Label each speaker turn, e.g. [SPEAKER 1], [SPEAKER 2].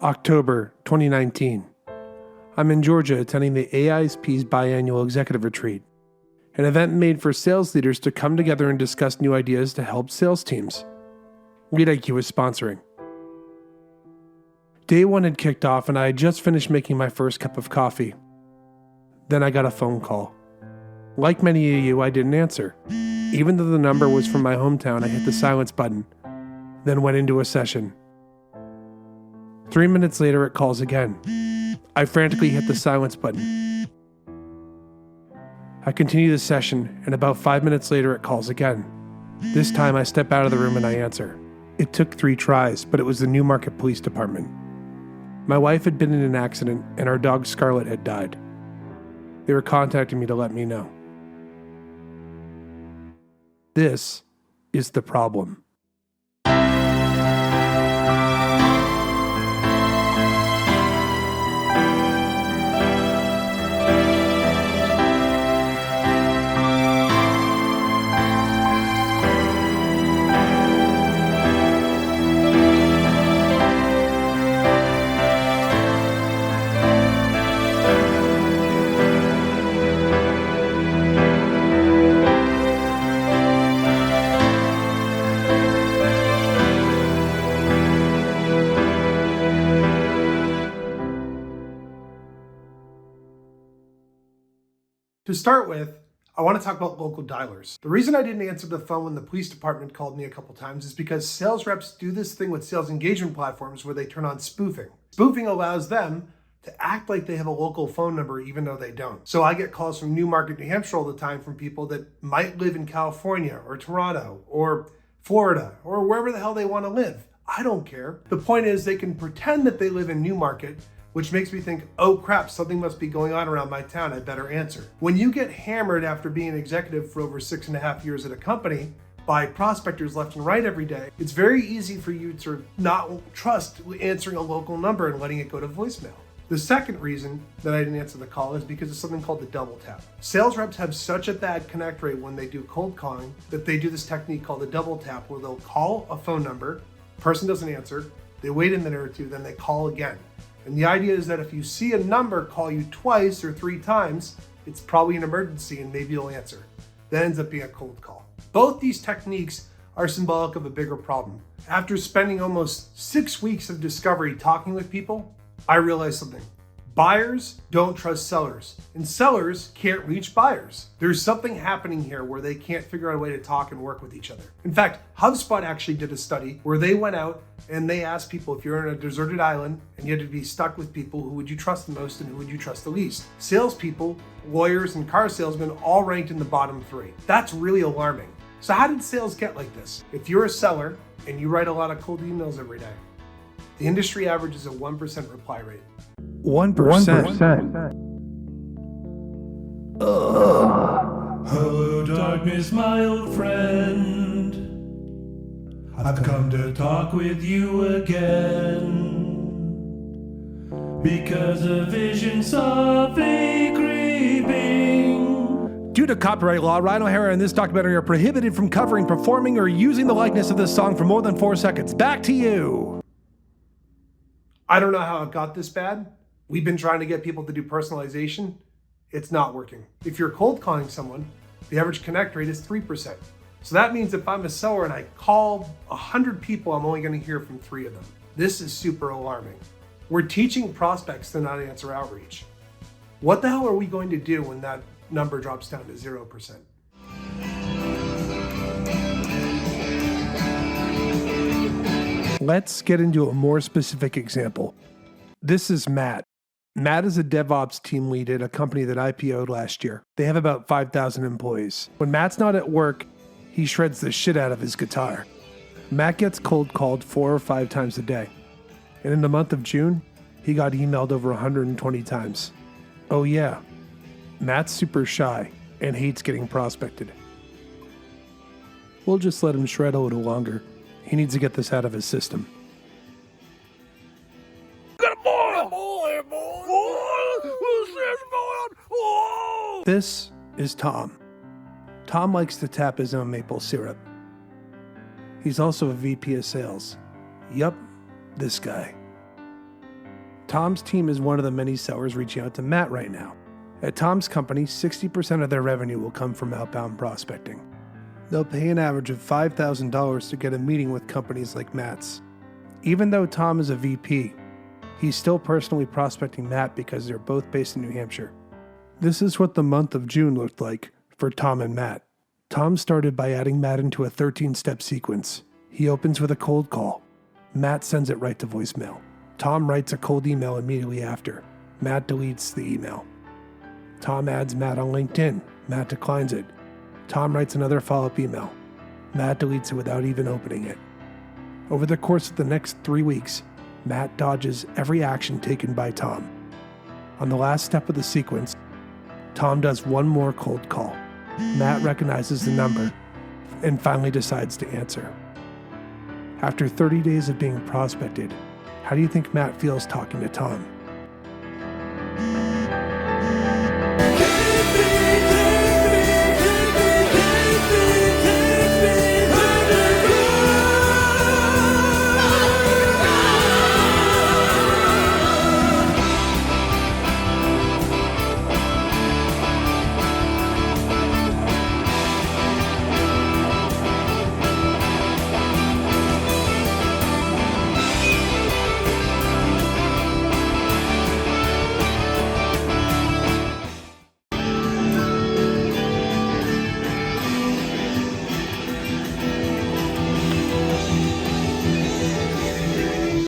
[SPEAKER 1] October 2019. I'm in Georgia attending the AISP's biannual executive retreat, an event made for sales leaders to come together and discuss new ideas to help sales teams. LeadIQ is sponsoring. Day one had kicked off and I had just finished making my first cup of coffee. Then I got a phone call. Like many of you, I didn't answer. Even though the number was from my hometown, I hit the silence button, then went into a session. 3 minutes later, it calls again. I frantically hit the silence button. I continue the session, and about 5 minutes later, it calls again. This time, I step out of the room and I answer. It took 3 tries, but it was the Newmarket Police Department. My wife had been in an accident, and our dog Scarlet had died. They were contacting me to let me know. This is the problem.
[SPEAKER 2] To start with, I want to talk about local dialers. The reason I didn't answer the phone when the police department called me a couple times is because sales reps do this thing with sales engagement platforms where they turn on spoofing. Spoofing allows them to act like they have a local phone number even though they don't. So I get calls from Newmarket, New Hampshire all the time from people that might live in California or Toronto or Florida or wherever the hell they want to live. I don't care. The point is they can pretend that they live in Newmarket, which makes me think, oh crap, something must be going on around my town, I better answer. When you get hammered after being an executive for over 6.5 years at a company by prospectors left and right every day, it's very easy for you to not trust answering a local number and letting it go to voicemail. The second reason that I didn't answer the call is because of something called the double tap. Sales reps have such a bad connect rate when they do cold calling that they do this technique called the double tap where they'll call a phone number, person doesn't answer, they wait a minute or two, then they call again. And the idea is that if you see a number call you twice or 3 times, it's probably an emergency and maybe you'll answer. That ends up being a cold call. Both these techniques are symbolic of a bigger problem. After spending almost 6 weeks of discovery talking with people, I realized something. Buyers don't trust sellers, and sellers can't reach buyers. There's something happening here where they can't figure out a way to talk and work with each other. In fact, HubSpot actually did a study where they went out and they asked people, if you're on a deserted island and you had to be stuck with people, who would you trust the most and who would you trust the least? Salespeople, lawyers, and car salesmen all ranked in the bottom 3. That's really alarming. So how did sales get like this? If you're a seller and you write a lot of cold emails every day, the industry average is a 1% reply rate.
[SPEAKER 1] 1%.
[SPEAKER 3] Hello, darkness, my old friend. I've come to talk with you again because a vision softly creeping.
[SPEAKER 1] Due to copyright law, Ryan O'Hara and this documentary are prohibited from covering, performing, or using the likeness of this song for more than 4 seconds. Back to you.
[SPEAKER 2] I don't know how it got this bad. We've been trying to get people to do personalization. It's not working. If you're cold calling someone, the average connect rate is 3%. So that means if I'm a seller and I call 100 people, I'm only going to hear from 3 of them. This is super alarming. We're teaching prospects to not answer outreach. What the hell are we going to do when that number drops down to 0%?
[SPEAKER 1] Let's get into a more specific example. This is Matt. Matt is a DevOps team lead at a company that IPO'd last year. They have about 5,000 employees. When Matt's not at work, he shreds the shit out of his guitar. Matt gets cold called 4 or 5 times a day. And in the month of June, he got emailed over 120 times. Oh yeah, Matt's super shy and hates getting prospected. We'll just let him shred a little longer. He needs to get this out of his system. This is Tom. Tom likes to tap his own maple syrup. He's also a VP of sales. Yup, this guy. Tom's team is one of the many sellers reaching out to Matt right now. At Tom's company, 60% of their revenue will come from outbound prospecting. They'll pay an average of $5,000 to get a meeting with companies like Matt's. Even though Tom is a VP, he's still personally prospecting Matt because they're both based in New Hampshire. This is what the month of June looked like for Tom and Matt. Tom started by adding Matt into a 13-step sequence. He opens with a cold call. Matt sends it right to voicemail. Tom writes a cold email immediately after. Matt deletes the email. Tom adds Matt on LinkedIn. Matt declines it. Tom writes another follow-up email. Matt deletes it without even opening it. Over the course of the next 3 weeks, Matt dodges every action taken by Tom. On the last step of the sequence, Tom does one more cold call. Matt recognizes the number and finally decides to answer. After 30 days of being prospected, how do you think Matt feels talking to Tom?